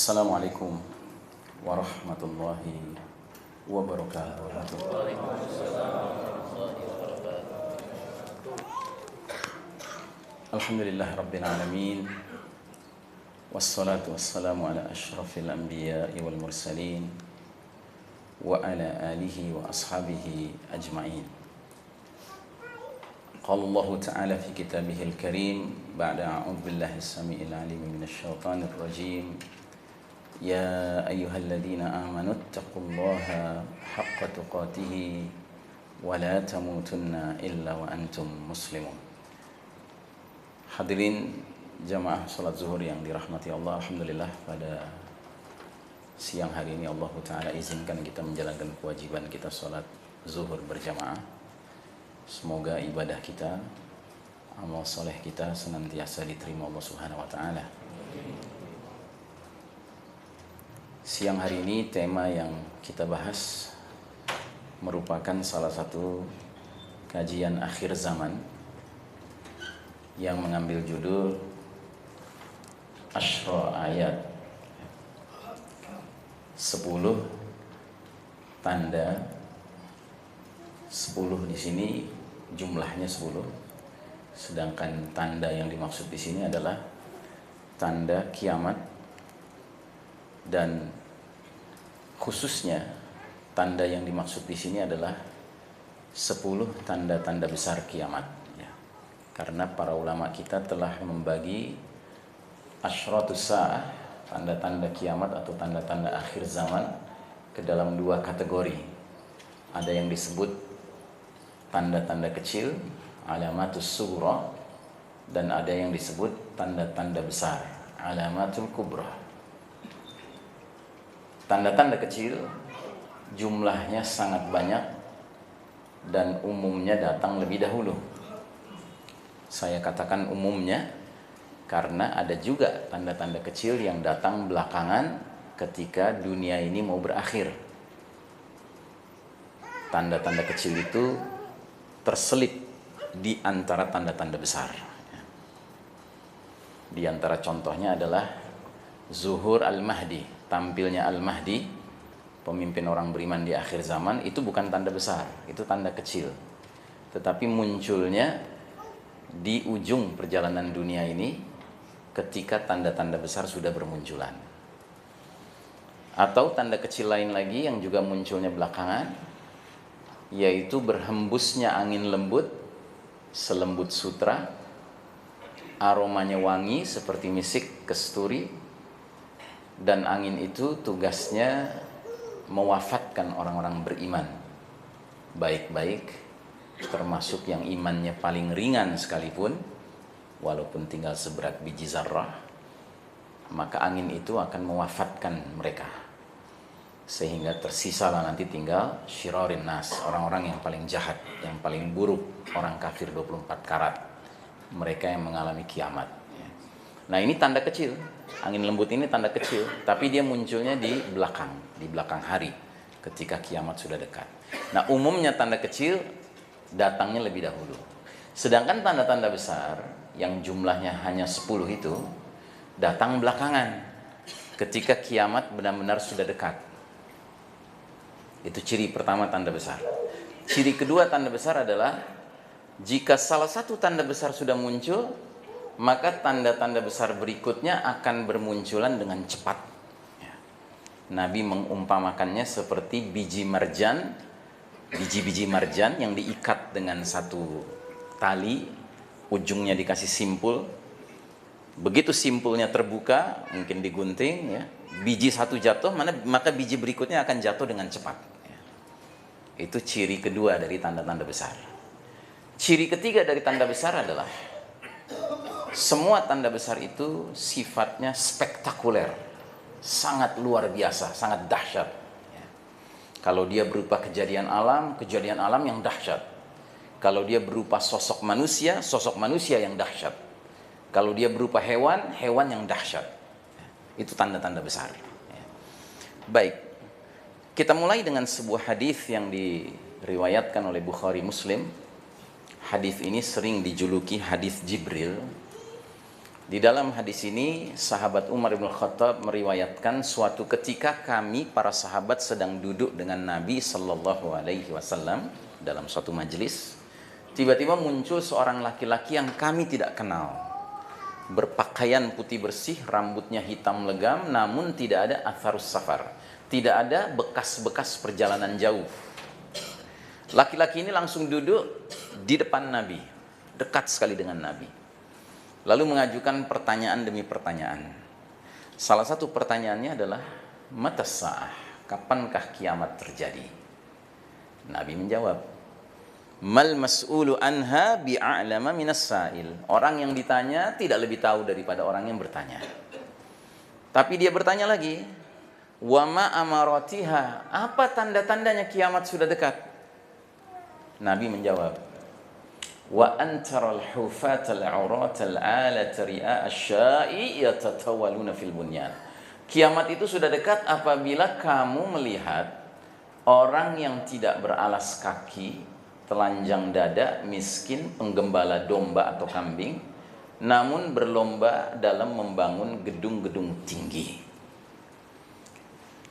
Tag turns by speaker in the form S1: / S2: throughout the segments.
S1: Assalamualaikum warahmatullahi wabarakatuh. Alhamdulillah rabbil alamin. Wassalatu wassalamu ala ashrafil anbiya'i wal mursalin wa ala alihi wa ashabihi ajma'in. Qala Allah ta'ala fi kitabihil karim ba'da a'udzu billahi as-sami'il 'alim minasy syaithanir rajim. Ya ayyuhalladzina amanu taqullaha haqqa tuqatih wa la tamutunna illa wa antum muslimun. Hadirin jamaah salat zuhur yang dirahmati Allah, alhamdulillah pada siang hari ini Allah Ta'ala izinkan kita menjalankan kewajiban kita salat zuhur berjamaah. Semoga ibadah kita, amal soleh kita senantiasa diterima Allah Subhanahu wa Ta'ala. Siang hari ini tema yang kita bahas merupakan salah satu kajian akhir zaman yang mengambil judul Asyra Ayat, 10 tanda. 10 di sini jumlahnya 10, sedangkan tanda yang dimaksud di sini adalah tanda kiamat, dan khususnya tanda yang dimaksud di sini adalah 10 tanda-tanda besar kiamat ya. Karena para ulama kita telah membagi asyratus sa'ah, tanda-tanda kiamat atau tanda-tanda akhir zaman, ke dalam 2 kategori. Ada yang disebut tanda-tanda kecil, alamatus sughra, dan ada yang disebut tanda-tanda besar, alamatul kubra. Tanda-tanda kecil jumlahnya sangat banyak dan umumnya datang lebih dahulu. Saya katakan umumnya karena ada juga tanda-tanda kecil yang datang belakangan ketika dunia ini mau berakhir. Tanda-tanda kecil itu terselip di antara tanda-tanda besar. Di antara contohnya adalah zuhur al-Mahdi, tampilnya al-Mahdi, pemimpin orang beriman di akhir zaman. Itu bukan tanda besar, itu tanda kecil. Tetapi munculnya di ujung perjalanan dunia ini ketika tanda-tanda besar sudah bermunculan. Atau tanda kecil lain lagi yang juga munculnya belakangan, yaitu berhembusnya angin lembut, selembut sutra, aromanya wangi seperti misik kesturi, dan angin itu tugasnya mewafatkan orang-orang beriman baik-baik, termasuk yang imannya paling ringan sekalipun, walaupun tinggal seberat biji zarrah, maka angin itu akan mewafatkan mereka, sehingga tersisalah nanti tinggal syirarin nas, orang-orang yang paling jahat, yang paling buruk, orang kafir 24 karat, mereka yang mengalami kiamat. Nah, ini tanda kecil. Angin lembut ini tanda kecil, tapi dia munculnya di belakang hari ketika kiamat sudah dekat. Nah, umumnya tanda kecil datangnya lebih dahulu. Sedangkan tanda-tanda besar yang jumlahnya hanya 10 itu datang belakangan ketika kiamat benar-benar sudah dekat. Itu ciri pertama tanda besar. Ciri kedua tanda besar adalah jika salah satu tanda besar sudah muncul, maka tanda-tanda besar berikutnya akan bermunculan dengan cepat. Nabi mengumpamakannya seperti biji marjan, biji-biji marjan yang diikat dengan satu tali, ujungnya dikasih simpul. Begitu simpulnya terbuka, mungkin digunting, ya, biji satu jatuh, maka biji berikutnya akan jatuh dengan cepat. Itu ciri kedua dari tanda-tanda besar. Ciri ketiga dari tanda besar adalah semua tanda besar itu sifatnya spektakuler, sangat luar biasa, sangat dahsyat. Kalau dia berupa kejadian alam yang dahsyat. Kalau dia berupa sosok manusia yang dahsyat. Kalau dia berupa hewan yang dahsyat. Itu tanda-tanda besar. Baik, kita mulai dengan sebuah hadis yang diriwayatkan oleh Bukhari Muslim. Hadis ini sering dijuluki hadis Jibril. Di dalam hadis ini, sahabat Umar bin Khattab meriwayatkan suatu ketika kami para sahabat sedang duduk dengan Nabi Sallallahu Alaihi Wasallam dalam suatu majelis. Tiba-tiba muncul seorang laki-laki yang kami tidak kenal. Berpakaian putih bersih, rambutnya hitam legam, namun tidak ada atharus safar. Tidak ada bekas-bekas perjalanan jauh. Laki-laki ini langsung duduk di depan Nabi, dekat sekali dengan Nabi. Lalu mengajukan pertanyaan demi pertanyaan. Salah satu pertanyaannya adalah, mata sa'ah, kapankah kiamat terjadi? Nabi menjawab, mal mas'ulu anha bi'a'lama minas sa'il. Orang yang ditanya tidak lebih tahu daripada orang yang bertanya. Tapi dia bertanya lagi, wa ma amaratiha, apa tanda-tandanya kiamat sudah dekat? Nabi menjawab, wa antaral hufatal auratal alata ri'a asya'i yatatawaluna fil bunyan. Kiamat itu sudah dekat apabila kamu melihat orang yang tidak beralas kaki, telanjang dada, miskin, penggembala domba atau kambing, namun berlomba dalam membangun gedung-gedung tinggi.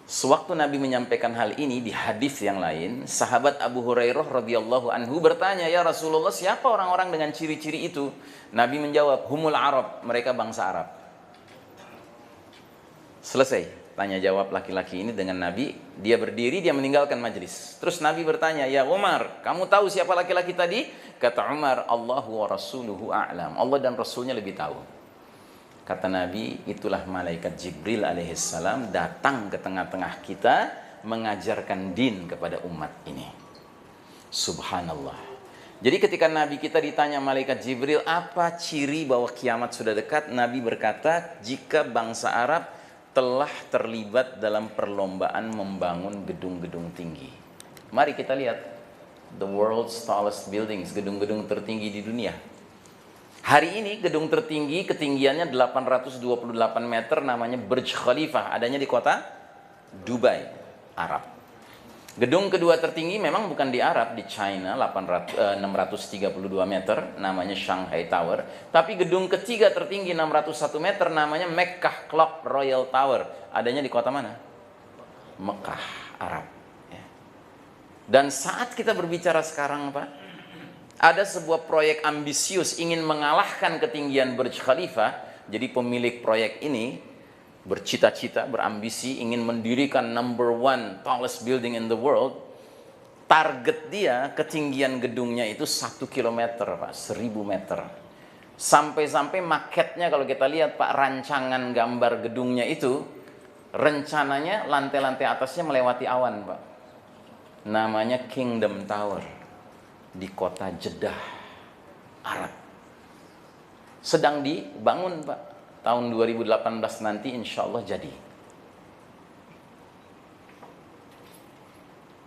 S1: Sewaktu Nabi menyampaikan hal ini di hadis yang lain, sahabat Abu Hurairah radhiyallahu anhu bertanya, ya Rasulullah, siapa orang-orang dengan ciri-ciri itu? Nabi menjawab, humul Arab, mereka bangsa Arab. Selesai tanya jawab laki-laki ini dengan Nabi. Dia berdiri, dia meninggalkan majelis. Terus Nabi bertanya, ya Umar, kamu tahu siapa laki-laki tadi? Kata Umar, Allahu wa rasuluhu a'lam, Allah dan Rasulnya lebih tahu. Kata Nabi, itulah malaikat Jibril alaihissalam datang ke tengah-tengah kita mengajarkan din kepada umat ini. Subhanallah. Jadi ketika Nabi kita ditanya malaikat Jibril, apa ciri bahwa kiamat sudah dekat? Nabi berkata, jika bangsa Arab telah terlibat dalam perlombaan membangun gedung-gedung tinggi. Mari kita lihat the world's tallest buildings, gedung-gedung tertinggi di dunia. Hari ini gedung tertinggi ketinggiannya 828 meter namanya Burj Khalifah, adanya di kota Dubai, Arab. Gedung kedua tertinggi memang bukan di Arab, di China, 632 meter, namanya Shanghai Tower. Tapi gedung ketiga tertinggi 601 meter namanya Mecca Clock Royal Tower, adanya di kota mana? Mekah, Arab. Dan saat kita berbicara sekarang, Pak, ada sebuah proyek ambisius ingin mengalahkan ketinggian Burj Khalifah. Jadi pemilik proyek ini bercita-cita, berambisi ingin mendirikan number one tallest building in the world. Target dia ketinggian gedungnya itu 1 kilometer, Pak, 1000 meter. Sampai-sampai maketnya kalau kita lihat, Pak, rancangan gambar gedungnya itu, rencananya lantai-lantai atasnya melewati awan, Pak. Namanya Kingdom Tower di kota Jeddah, Arab. Sedang dibangun, Pak. Tahun 2018 nanti insya Allah jadi.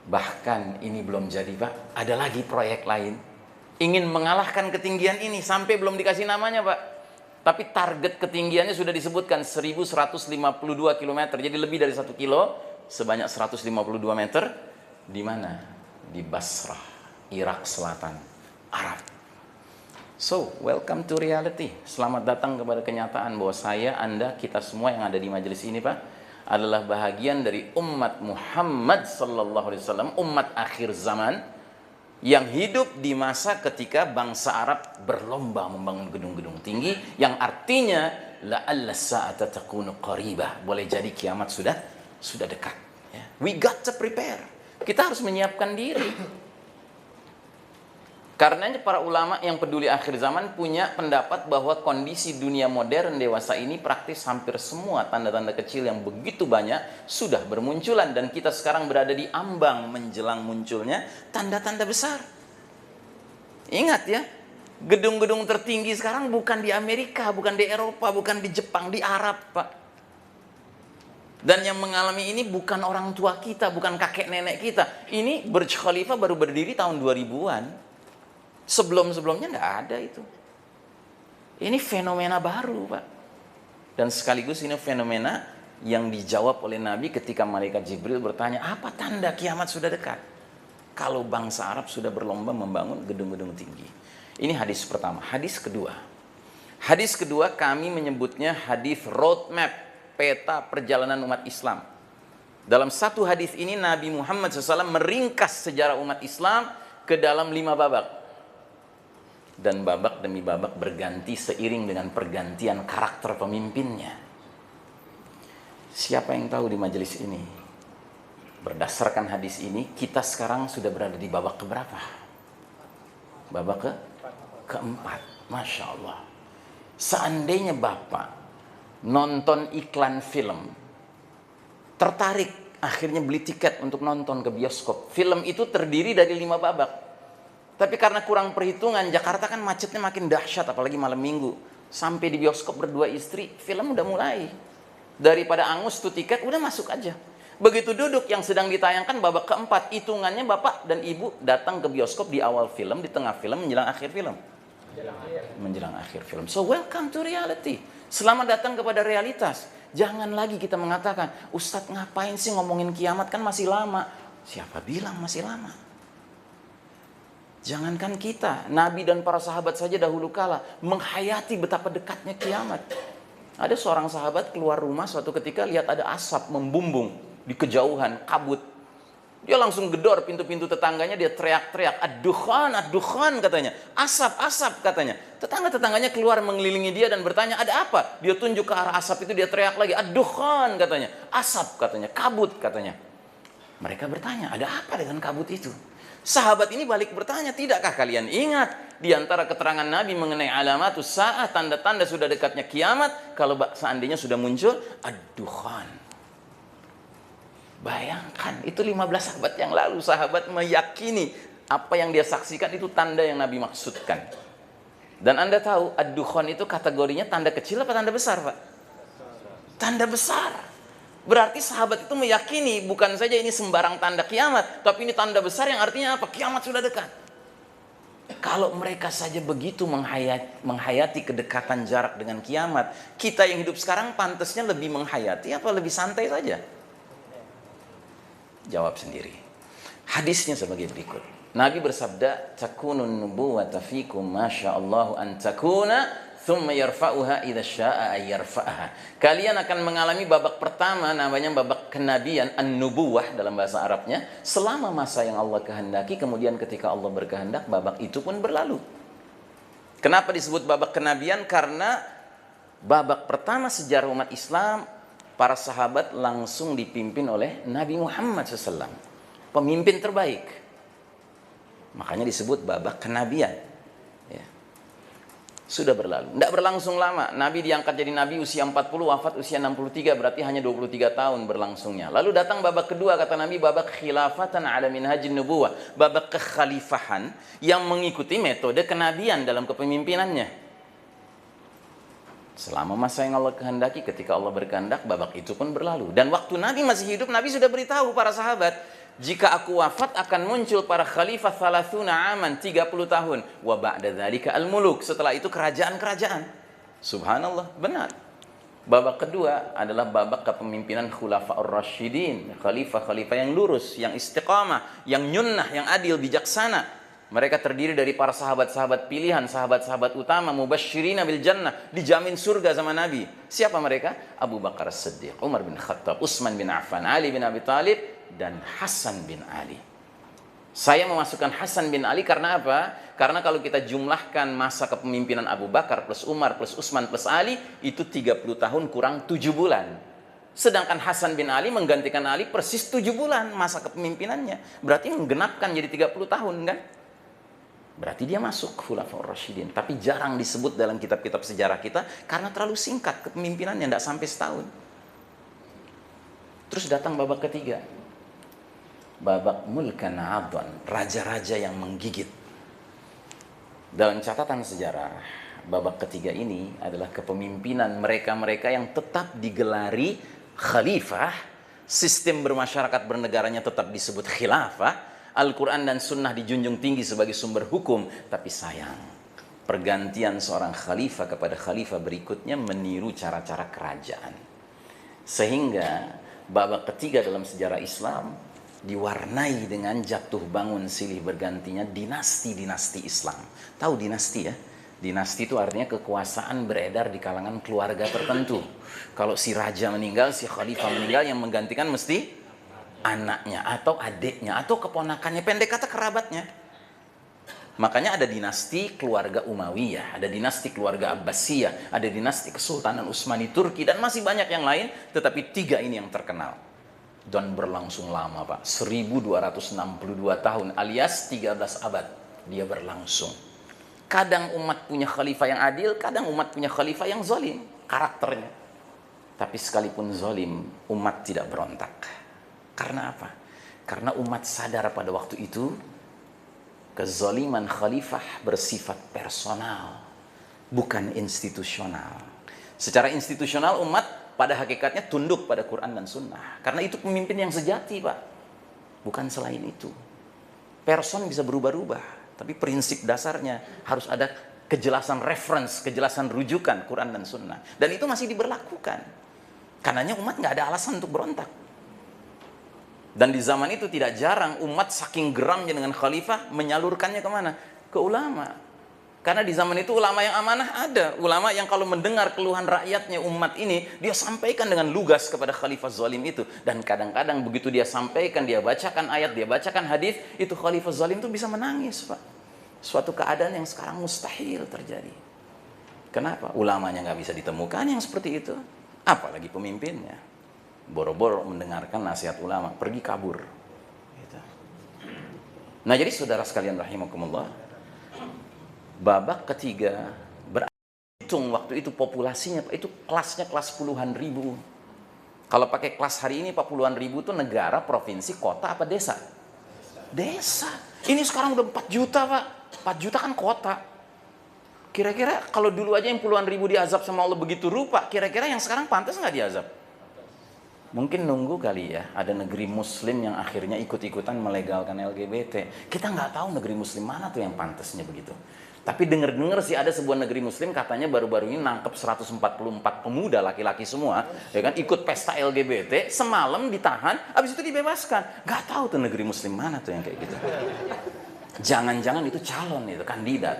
S1: Bahkan ini belum jadi, Pak. Ada lagi proyek lain. Ingin mengalahkan ketinggian ini, sampai belum dikasih namanya, Pak. Tapi target ketinggiannya sudah disebutkan 1152 km. Jadi lebih dari 1 kilo, sebanyak 152 meter. Di mana? Di Basrah, Irak Selatan, Arab. So, welcome to reality. Selamat datang kepada kenyataan bahwa saya, Anda, kita semua yang ada di majelis ini, Pak, adalah bahagian dari umat Muhammad sallallahu alaihi wasallam, umat akhir zaman yang hidup di masa ketika bangsa Arab berlomba membangun gedung-gedung tinggi, yang artinya la'alla sa'ata takunu qaribah. Boleh jadi kiamat sudah dekat. We got to prepare. Kita harus menyiapkan diri. Karenanya para ulama yang peduli akhir zaman punya pendapat bahwa kondisi dunia modern dewasa ini praktis hampir semua tanda-tanda kecil yang begitu banyak sudah bermunculan, dan kita sekarang berada di ambang menjelang munculnya tanda-tanda besar. Ingat ya, gedung-gedung tertinggi sekarang bukan di Amerika, bukan di Eropa, bukan di Jepang, di Arab, Pak. Dan yang mengalami ini bukan orang tua kita, bukan kakek nenek kita. Ini Burj Khalifah baru berdiri tahun 2000-an. Sebelum-sebelumnya nggak ada itu. Ini fenomena baru, Pak. Dan sekaligus ini fenomena yang dijawab oleh Nabi ketika malaikat Jibril bertanya, apa tanda kiamat sudah dekat? Kalau bangsa Arab sudah berlomba membangun gedung-gedung tinggi. Ini hadis pertama. Hadis kedua. Hadis kedua kami menyebutnya hadis roadmap, peta perjalanan umat Islam. Dalam satu hadis ini Nabi Muhammad SAW meringkas sejarah umat Islam ke dalam 5 babak. Dan babak demi babak berganti seiring dengan pergantian karakter pemimpinnya. Siapa yang tahu di majelis ini? Berdasarkan hadis ini, kita sekarang sudah berada di babak keberapa? Babak keempat. Masya Allah. Seandainya Bapak nonton iklan film, tertarik, akhirnya beli tiket untuk nonton ke bioskop. Film itu terdiri dari 5 babak. Tapi karena kurang perhitungan, Jakarta kan macetnya makin dahsyat, apalagi malam minggu. Sampai di bioskop berdua istri, film udah mulai. Daripada angus tuh tiket, udah masuk aja. Begitu duduk yang sedang ditayangkan babak keempat, hitungannya Bapak dan Ibu datang ke bioskop di awal film, di tengah film, menjelang akhir film. Menjelang akhir film. So welcome to reality. Selamat datang kepada realitas. Jangan lagi kita mengatakan, Ustadz ngapain sih ngomongin kiamat, kan masih lama. Siapa bilang masih lama? Jangankan kita, Nabi dan para sahabat saja dahulu kala menghayati betapa dekatnya kiamat. Ada seorang sahabat keluar rumah suatu ketika lihat ada asap membumbung di kejauhan, kabut. Dia langsung gedor pintu-pintu tetangganya, dia teriak-teriak, ad-dukhan, ad-dukhan katanya. Asap, asap katanya. Tetangga-tetangganya keluar mengelilingi dia dan bertanya, ada apa? Dia tunjuk ke arah asap itu, dia teriak lagi, ad-dukhan katanya. Asap katanya, kabut katanya. Mereka bertanya, ada apa dengan kabut itu? Sahabat ini balik bertanya, tidakkah kalian ingat di antara keterangan Nabi mengenai alamatus sa'ah, tanda-tanda sudah dekatnya kiamat, kalau seandainya sudah muncul, ad-dukhan. Bayangkan, itu 15 abad yang lalu sahabat meyakini apa yang dia saksikan itu tanda yang Nabi maksudkan. Dan Anda tahu, ad-dukhan itu kategorinya tanda kecil apa tanda besar, Pak? Tanda besar. Berarti sahabat itu meyakini bukan saja ini sembarang tanda kiamat, tapi ini tanda besar yang artinya apa? Kiamat sudah dekat. Kalau mereka saja begitu menghayati kedekatan jarak dengan kiamat, kita yang hidup sekarang pantasnya lebih menghayati apa lebih santai saja? Jawab sendiri. Hadisnya sebagai berikut. Nabi bersabda, "Takunun nubuwwata fikum masyaallahu an takuna, thumma yarfa'uha idza syaa'a ay yarfa'aha." Kalian akan mengalami babak pertama namanya babak kenabian, an-nubuwah dalam bahasa Arabnya, selama masa yang Allah kehendaki, kemudian ketika Allah berkehendak babak itu pun berlalu. Kenapa disebut babak kenabian? Karena babak pertama sejarah umat Islam, para sahabat langsung dipimpin oleh Nabi Muhammad SAW, pemimpin terbaik. Makanya disebut babak kenabian. Ya. Sudah berlalu. Tidak berlangsung lama. Nabi diangkat jadi Nabi usia 40, wafat usia 63. Berarti hanya 23 tahun berlangsungnya. Lalu datang babak kedua, kata Nabi, babak khilafatan ala minhajin nubuwah. Babak kekhalifahan yang mengikuti metode kenabian dalam kepemimpinannya. Selama masa yang Allah kehendaki, ketika Allah berkehendak, babak itu pun berlalu. Dan waktu Nabi masih hidup, Nabi sudah beritahu para sahabat, jika aku wafat akan muncul para khalifah thalathuna aman, 30 tahun. Wa ba'da dzalika al-muluk. Setelah itu kerajaan-kerajaan. Subhanallah, benar. Babak kedua adalah babak kepemimpinan khulafa'ur rasyidin, khalifah-khalifah yang lurus, yang istiqamah, yang nyunnah, yang adil, bijaksana. Mereka terdiri dari para sahabat-sahabat pilihan, sahabat-sahabat utama, mubasysyirina bil jannah, dijamin surga sama Nabi. Siapa mereka? Abu Bakar As-Siddiq, Umar bin Khattab, Utsman bin Affan, Ali bin Abi Thalib, dan Hasan bin Ali. Saya memasukkan Hasan bin Ali karena apa? Karena kalau kita jumlahkan masa kepemimpinan Abu Bakar plus Umar plus Utsman plus Ali, itu 30 tahun kurang 7 bulan. Sedangkan Hasan bin Ali menggantikan Ali persis 7 bulan masa kepemimpinannya. Berarti menggenapkan jadi 30 tahun kan? Berarti dia masuk Khulafaur Rasyidin. Tapi jarang disebut dalam kitab-kitab sejarah kita karena terlalu singkat kepemimpinannya, tidak sampai setahun. Terus datang babak ketiga. Babak mulkan adhan, raja-raja yang menggigit. Dalam catatan sejarah, babak ketiga ini adalah kepemimpinan mereka-mereka yang tetap digelari khalifah, sistem bermasyarakat bernegaranya tetap disebut khilafah, Al-Quran dan Sunnah dijunjung tinggi sebagai sumber hukum. Tapi sayang, pergantian seorang khalifah kepada khalifah berikutnya meniru cara-cara kerajaan. Sehingga babak ketiga dalam sejarah Islam diwarnai dengan jatuh bangun silih bergantinya dinasti-dinasti Islam. Tahu dinasti ya? Dinasti itu artinya kekuasaan beredar di kalangan keluarga tertentu. Kalau si raja meninggal, si khalifah meninggal, yang menggantikan mesti anaknya atau adiknya atau keponakannya, pendek kata kerabatnya. Makanya ada dinasti keluarga Umayyah, ada dinasti keluarga Abbasiyah, ada dinasti Kesultanan Utsmani Turki, dan masih banyak yang lain. Tetapi 3 ini yang terkenal dan berlangsung lama, Pak. 1262 tahun alias 13 abad dia berlangsung. Kadang umat punya khalifah yang adil, kadang umat punya khalifah yang zalim karakternya. Tapi sekalipun zalim, umat tidak berontak. Karena apa? Karena umat sadar pada waktu itu kezaliman khalifah bersifat personal, bukan institusional. Secara institusional umat pada hakikatnya tunduk pada Quran dan Sunnah. Karena itu pemimpin yang sejati, Pak. Bukan selain itu. Person bisa berubah-ubah. Tapi prinsip dasarnya harus ada kejelasan reference, kejelasan rujukan Quran dan Sunnah. Dan itu masih diberlakukan. Karenanya umat nggak ada alasan untuk berontak. Dan di zaman itu tidak jarang umat saking geramnya dengan khalifah menyalurkannya kemana? Ke ulama. Karena di zaman itu ulama yang amanah ada. Ulama yang kalau mendengar keluhan rakyatnya umat ini, dia sampaikan dengan lugas kepada khalifah zalim itu. Dan kadang-kadang begitu dia sampaikan, dia bacakan ayat, dia bacakan hadis, itu khalifah zalim itu bisa menangis, Pak. Suatu keadaan yang sekarang mustahil terjadi. Kenapa? Ulamanya nggak bisa ditemukan yang seperti itu. Apalagi pemimpinnya. Boro-boro mendengarkan nasihat ulama, pergi kabur. Gitu. Nah jadi saudara sekalian rahimakumullah, babak ketiga berhitung waktu itu populasinya, itu kelasnya kelas puluhan ribu. Kalau pakai kelas hari ini 40-an ribu itu negara, provinsi, kota apa desa? Desa. Ini sekarang udah 4 juta, Pak. 4 juta kan kota. Kira-kira kalau dulu aja yang puluhan ribu diazab sama Allah begitu rupa, kira-kira yang sekarang pantas nggak diazab? Mungkin nunggu kali ya, ada negeri muslim yang akhirnya ikut-ikutan melegalkan LGBT. Kita nggak tahu negeri muslim mana tuh yang pantasnya begitu. Tapi dengar-dengar sih ada sebuah negeri muslim katanya baru-baru ini nangkep 144 pemuda laki-laki semua, ya kan, ikut pesta LGBT, semalam ditahan, habis itu dibebaskan. Nggak tahu tuh negeri muslim mana tuh yang kayak gitu. Jangan-jangan itu calon, itu kandidat.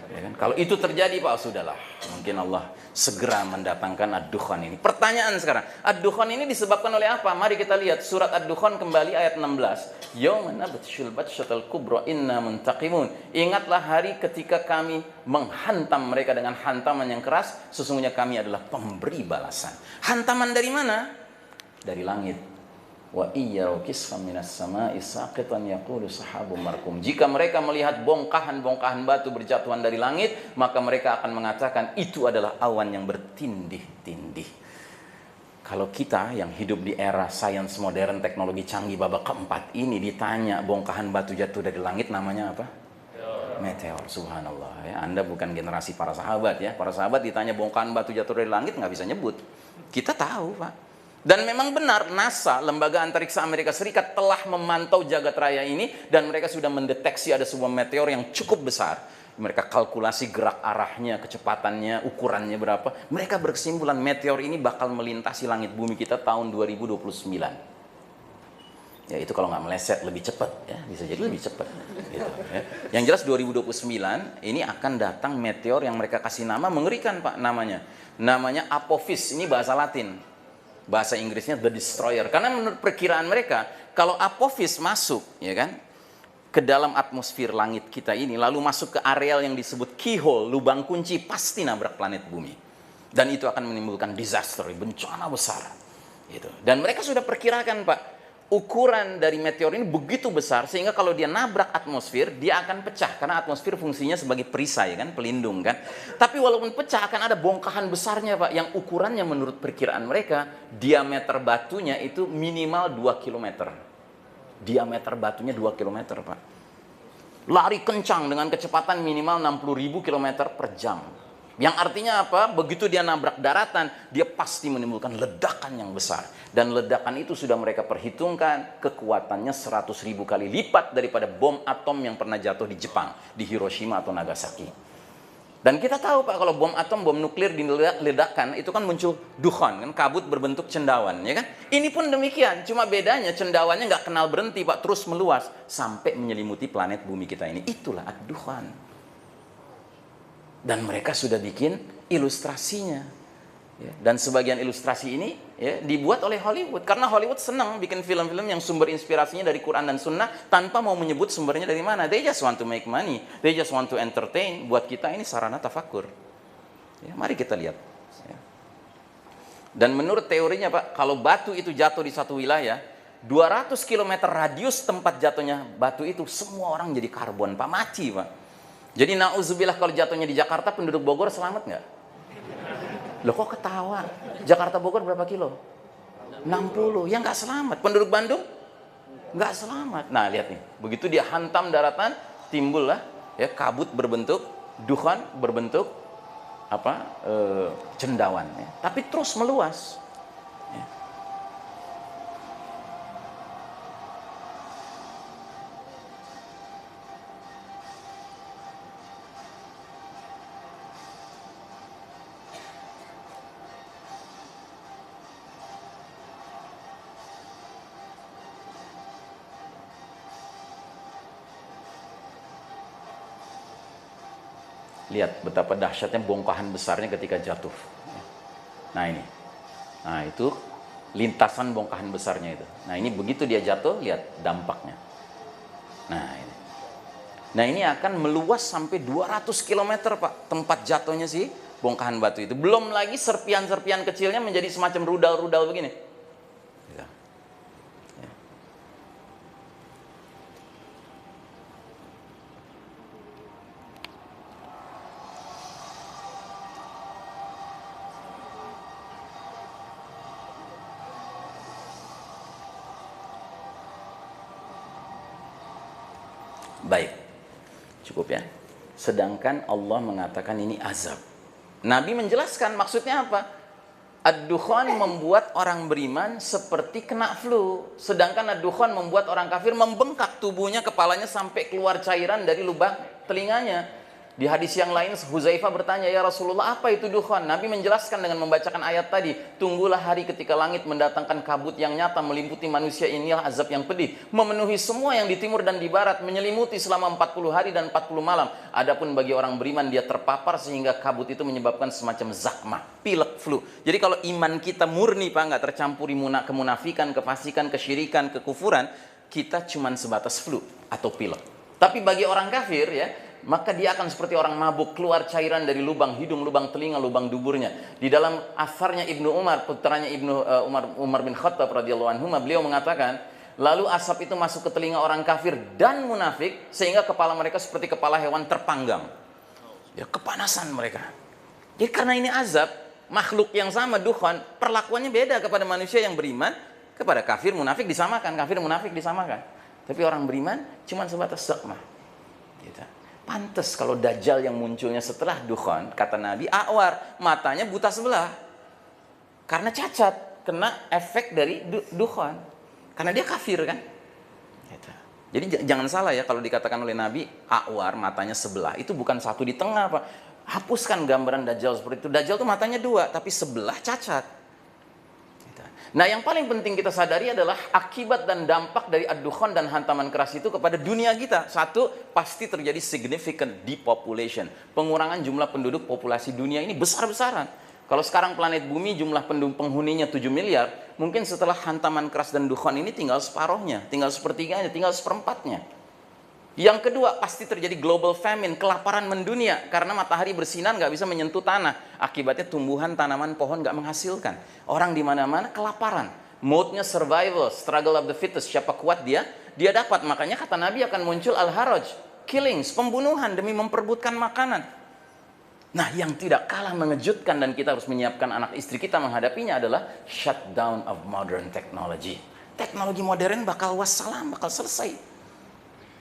S1: Ya kan? Kalau itu terjadi, Pak, sudahlah. Mungkin Allah segera mendatangkan Ad-Dukhan ini. Pertanyaan sekarang, Ad-Dukhan ini disebabkan oleh apa? Mari kita lihat surat Ad-Dukhan kembali ayat 16. Yawma nabtshul batshatal kubra inna muntaqimun. Ingatlah hari ketika kami menghantam mereka dengan hantaman yang keras, sesungguhnya kami adalah pemberi balasan. Hantaman dari mana? Dari langit. Wa iyyaru kisfan minas sama'i saqitan yaqulu sahabum markum. Jika mereka melihat bongkahan-bongkahan batu berjatuhan dari langit, maka mereka akan mengatakan itu adalah awan yang bertindih-tindih. Kalau kita yang hidup di era sains modern, teknologi canggih babak keempat ini ditanya bongkahan batu jatuh dari langit, namanya apa? Meteor. Subhanallah ya. Anda bukan generasi para sahabat ya. Para sahabat ditanya bongkahan batu jatuh dari langit nggak bisa nyebut. Kita tahu, Pak. Dan memang benar, NASA, lembaga antariksa Amerika Serikat, telah memantau jagat raya ini dan mereka sudah mendeteksi ada sebuah meteor yang cukup besar. Mereka kalkulasi gerak arahnya, kecepatannya, ukurannya berapa. Mereka berkesimpulan meteor ini bakal melintasi langit bumi kita tahun 2029. Ya itu kalau nggak meleset lebih cepat ya, bisa jadi lebih cepat. Gitu, ya. Yang jelas 2029 ini akan datang meteor yang mereka kasih nama mengerikan, Pak, namanya. Namanya Apophis, ini bahasa Latin. Bahasa Inggrisnya The Destroyer. Karena menurut perkiraan mereka, kalau Apophis masuk, ya kan, ke dalam atmosfer langit kita ini, lalu masuk ke areal yang disebut keyhole, lubang kunci, pasti nabrak planet bumi. Dan itu akan menimbulkan disaster, bencana besar. Gitu. Dan mereka sudah perkirakan, Pak, ukuran dari meteor ini begitu besar sehingga kalau dia nabrak atmosfer dia akan pecah, karena atmosfer fungsinya sebagai perisai kan, pelindung kan. Tapi walaupun pecah akan ada bongkahan besarnya, Pak, yang ukurannya menurut perkiraan mereka diameter batunya itu minimal 2 km. Diameter batunya 2 km, Pak. Lari kencang dengan kecepatan minimal 60.000 km per jam. Yang artinya apa? Begitu dia nabrak daratan, dia pasti menimbulkan ledakan yang besar. Dan ledakan itu sudah mereka perhitungkan, kekuatannya 100.000 kali lipat daripada bom atom yang pernah jatuh di Jepang, di Hiroshima atau Nagasaki. Dan kita tahu, Pak, kalau bom atom, bom nuklir diledakkan, itu kan muncul dukhan, kan, kabut berbentuk cendawan, ya kan? Ini pun demikian, cuma bedanya cendawannya nggak kenal berhenti, Pak, terus meluas sampai menyelimuti planet bumi kita ini. Itulah ad-dukhan. Dan mereka sudah bikin ilustrasinya. Ya, dan sebagian ilustrasi ini ya, dibuat oleh Hollywood. Karena Hollywood senang bikin film-film yang sumber inspirasinya dari Quran dan Sunnah tanpa mau menyebut sumbernya dari mana. They just want to make money. They just want to entertain. Buat kita ini sarana tafakur. Ya, mari kita lihat. Ya. Dan menurut teorinya Pak, kalau batu itu jatuh di satu wilayah, 200 km radius tempat jatuhnya batu itu, semua orang jadi karbon Pak, mati Pak. Jadi na'udzubillah kalau jatuhnya di Jakarta, penduduk Bogor selamat nggak? Loh kok ketawa? Jakarta Bogor berapa kilo? 60. Ya nggak selamat. Penduduk Bandung nggak selamat. Nah lihat nih, begitu dia hantam daratan, timbullah ya kabut berbentuk dukhan, berbentuk apa? Cendawan. Ya. Tapi terus meluas. Ya. Lihat betapa dahsyatnya bongkahan besarnya ketika jatuh. Nah ini. Nah itu lintasan bongkahan besarnya itu. Nah ini begitu dia jatuh, lihat dampaknya. Nah ini. Nah ini akan meluas sampai 200 km Pak, tempat jatuhnya sih bongkahan batu itu. Belum lagi serpian-serpian kecilnya menjadi semacam rudal-rudal begini. Baik, cukup ya. Sedangkan Allah mengatakan ini azab. Nabi menjelaskan maksudnya apa? Ad-dukhan membuat orang beriman seperti kena flu. Sedangkan ad-dukhan membuat orang kafir membengkak tubuhnya, kepalanya sampai keluar cairan dari lubang telinganya. Di hadis yang lain Huzaifah bertanya, ya Rasulullah apa itu dukhan? Nabi menjelaskan dengan membacakan ayat tadi, tunggulah hari ketika langit mendatangkan kabut yang nyata meliputi manusia, inilah azab yang pedih, memenuhi semua yang di timur dan di barat, menyelimuti selama 40 hari dan 40 malam. Adapun bagi orang beriman dia terpapar sehingga kabut itu menyebabkan semacam zakmah, pilek, flu. Jadi kalau iman kita murni Pak, nggak tercampuri kemunafikan, kefasikan, kesyirikan, kekufuran, kita cuman sebatas flu atau pilek. Tapi bagi orang kafir ya, maka dia akan seperti orang mabuk, keluar cairan dari lubang hidung, lubang telinga, lubang duburnya. Di dalam asarnya Ibnu Umar, putranya Umar bin Khattab radhiyallahu anhu, beliau mengatakan, lalu asap itu masuk ke telinga orang kafir dan munafik sehingga kepala mereka seperti kepala hewan terpanggang. Ya, kepanasan mereka. Jadi karena ini azab, makhluk yang sama dukhan, perlakuannya beda kepada manusia yang beriman, kepada kafir munafik disamakan, kafir munafik disamakan. Tapi orang beriman cuma sebatas zakmah. Gitu. Pantes kalau Dajjal yang munculnya setelah dukhan, kata Nabi, awar, matanya buta sebelah. Karena cacat, kena efek dari dukhan. Karena dia kafir kan. Gitu. Jadi jangan salah ya kalau dikatakan oleh Nabi, awar, matanya sebelah. Itu bukan satu di tengah Pak. Hapuskan gambaran Dajjal seperti itu. Dajjal tuh matanya dua, tapi sebelah cacat. Nah yang paling penting kita sadari adalah akibat dan dampak dari ad-dukhan dan hantaman keras itu kepada dunia kita. Satu, pasti terjadi significant depopulation. Pengurangan jumlah penduduk populasi dunia ini besar-besaran. Kalau sekarang planet bumi jumlah penghuninya 7 miliar, mungkin setelah hantaman keras dan dukhan ini tinggal separuhnya, tinggal sepertiganya, tinggal seperempatnya. Yang kedua, pasti terjadi global famine, kelaparan mendunia. Karena matahari bersinar nggak bisa menyentuh tanah. Akibatnya tumbuhan, tanaman, pohon nggak menghasilkan. Orang di mana-mana kelaparan. Mode-nya survival, struggle of the fittest. Siapa kuat dia dapat. Makanya kata Nabi akan muncul al-haraj, killings, pembunuhan demi memperebutkan makanan. Nah, yang tidak kalah mengejutkan dan kita harus menyiapkan anak istri kita menghadapinya adalah shutdown of modern technology. Teknologi modern bakal wassalam, bakal selesai.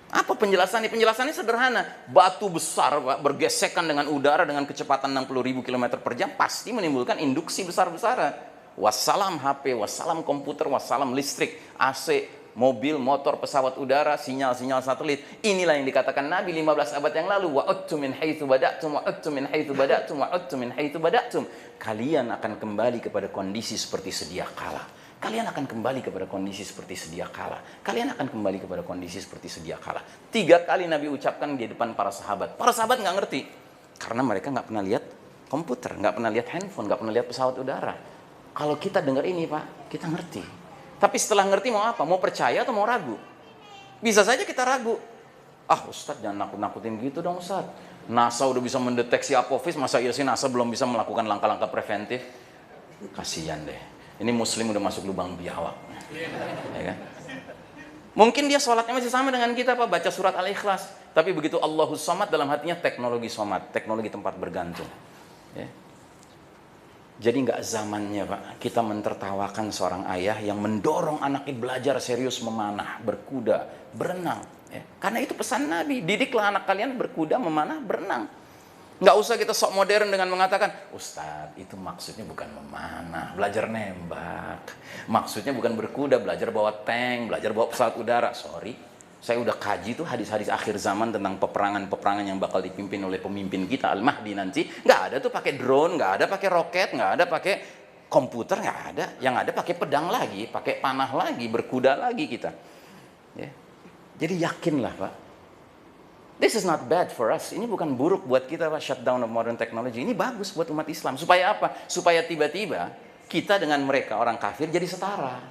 S1: Apa penjelasannya? Penjelasannya sederhana. Batu besar bergesekan dengan udara dengan kecepatan 60.000 km per jam pasti menimbulkan induksi besar-besaran. Wassalam HP, wassalam komputer, wassalam listrik, AC, mobil, motor, pesawat udara, sinyal-sinyal satelit. Inilah yang dikatakan Nabi 15 abad yang lalu. Wa'udtu min haitsu bada'tum, wa'udtu min haitsu bada'tum, wa'udtu min haitsu bada'tum. Kalian akan kembali kepada kondisi seperti sedia kala. Kalian akan kembali kepada kondisi seperti sedia kala. Kalian akan kembali kepada kondisi seperti sedia kala. 3 kali Nabi ucapkan di depan para sahabat. Para sahabat nggak ngerti. Karena mereka nggak pernah lihat komputer, nggak pernah lihat handphone, nggak pernah lihat pesawat udara. Kalau kita dengar ini Pak, kita ngerti. Tapi setelah ngerti mau apa? Mau percaya atau mau ragu? Bisa saja kita ragu. Ah Ustadz jangan nakut-nakutin gitu dong Ustadz. NASA udah bisa mendeteksi Apophis, masa iya sih NASA belum bisa melakukan langkah-langkah preventif? Kasihan deh. Ini muslim udah masuk lubang biawak. Ya kan? Mungkin dia sholatnya masih sama dengan kita Pak, baca surat Al-Ikhlas. Tapi begitu Allahus Somad dalam hatinya teknologi somad, teknologi tempat bergantung. Ya. Jadi nggak zamannya Pak, kita mentertawakan seorang ayah yang mendorong anaknya belajar serius memanah, berkuda, berenang. Ya. Karena itu pesan Nabi, didiklah anak kalian berkuda, memanah, berenang. Nggak usah kita sok modern dengan mengatakan, Ustadz itu maksudnya bukan memanah, belajar nembak. Maksudnya bukan berkuda, belajar bawa tank, belajar bawa pesawat udara. Sorry, saya udah kaji tuh hadis-hadis akhir zaman tentang peperangan-peperangan yang bakal dipimpin oleh pemimpin kita Al-Mahdi nanti. Nggak ada tuh pakai drone, nggak ada pakai roket, nggak ada pakai komputer, nggak ada. Yang ada pakai pedang lagi, pakai panah lagi, berkuda lagi kita. Ya. Jadi yakinlah Pak. This is not bad for us. Ini bukan buruk buat kita Pak, shutdown of modern technology. Ini bagus buat umat Islam. Supaya apa? Supaya tiba-tiba kita dengan mereka orang kafir jadi setara.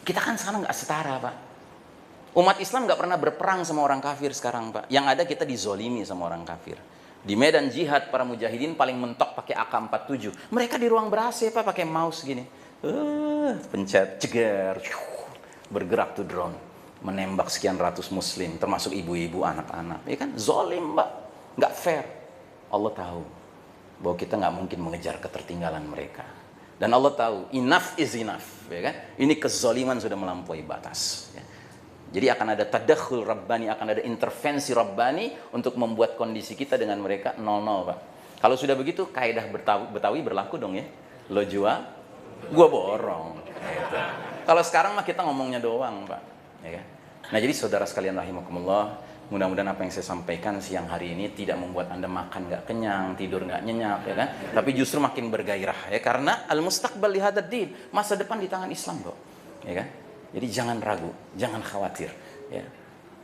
S1: Kita kan sekarang nggak setara Pak. Umat Islam nggak pernah berperang sama orang kafir sekarang Pak. Yang ada kita dizolimi sama orang kafir. Di medan jihad para mujahidin paling mentok pakai AK-47. Mereka di ruang ber-AC Pak pakai mouse gini. Pencet, ceger, bergerak tuh drone. Menembak sekian ratus muslim, termasuk ibu-ibu, anak-anak. Ya kan? Zolim, Mbak. Nggak fair. Allah tahu bahwa kita nggak mungkin mengejar ketertinggalan mereka. Dan Allah tahu, enough is enough. Ya kan? Ini kezoliman sudah melampaui batas. Ya. Jadi akan ada tadakhul Rabbani, akan ada intervensi Rabbani untuk membuat kondisi kita dengan mereka 0-0, Pak. Kalau sudah begitu, kaidah Betawi berlaku dong ya. Lo jual, gua borong. Gitu. Kalau sekarang mah kita ngomongnya doang, Pak. Ya kan? Nah jadi saudara sekalian rahimakumullah, mudah-mudahan apa yang saya sampaikan siang hari ini tidak membuat Anda makan nggak kenyang, tidur nggak nyenyak, ya kan? Tapi justru makin bergairah, ya, karena al-mustaqbal li hadzal din, masa depan di tangan Islam kok, ya kan? Jadi jangan ragu, jangan khawatir, ya.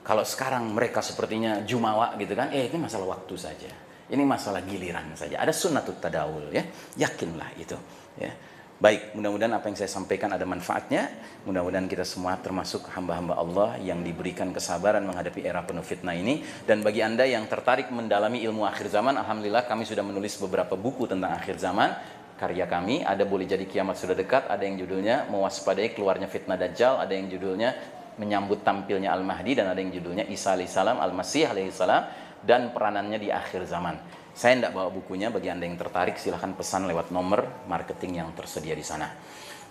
S1: Kalau sekarang mereka sepertinya jumawa gitu kan, ini masalah waktu saja, ini masalah giliran saja. Ada sunnatut tadawul, ya, yakinlah itu, ya. Baik, mudah-mudahan apa yang saya sampaikan ada manfaatnya. Mudah-mudahan kita semua termasuk hamba-hamba Allah yang diberikan kesabaran menghadapi era penuh fitnah ini. Dan bagi Anda yang tertarik mendalami ilmu akhir zaman, alhamdulillah kami sudah menulis beberapa buku tentang akhir zaman. Karya kami, ada Boleh Jadi Kiamat Sudah Dekat, ada yang judulnya Mewaspadai Keluarnya Fitnah Dajjal, ada yang judulnya Menyambut Tampilnya Al-Mahdi, dan ada yang judulnya Isa alaihissalam, Al-Masih alaihissalam, dan peranannya di akhir zaman. Saya tidak bawa bukunya, bagi Anda yang tertarik silahkan pesan lewat nomor marketing yang tersedia di sana.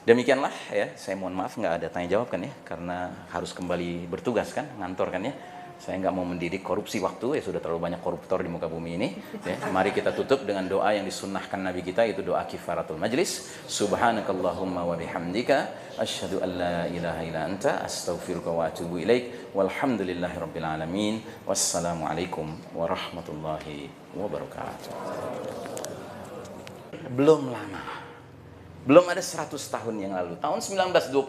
S1: Demikianlah ya, saya mohon maaf nggak ada tanya jawab kan ya, karena harus kembali bertugas kan, ngantor kan ya. Saya nggak mau mendidik korupsi waktu, ya sudah terlalu banyak koruptor di muka bumi ini. Ya, mari kita tutup dengan doa yang disunnahkan Nabi kita, yaitu doa kifaratul majlis. Subhanakallahumma wa bihamdika, asyhadu an la ilaha illa anta, astaghfiruka wa atubu ilaik. Walhamdulillahi rabbil alamin. Wassalamualaikum warahmatullahi wabarakatuh. Belum lama, belum ada 100 tahun yang lalu, tahun 1920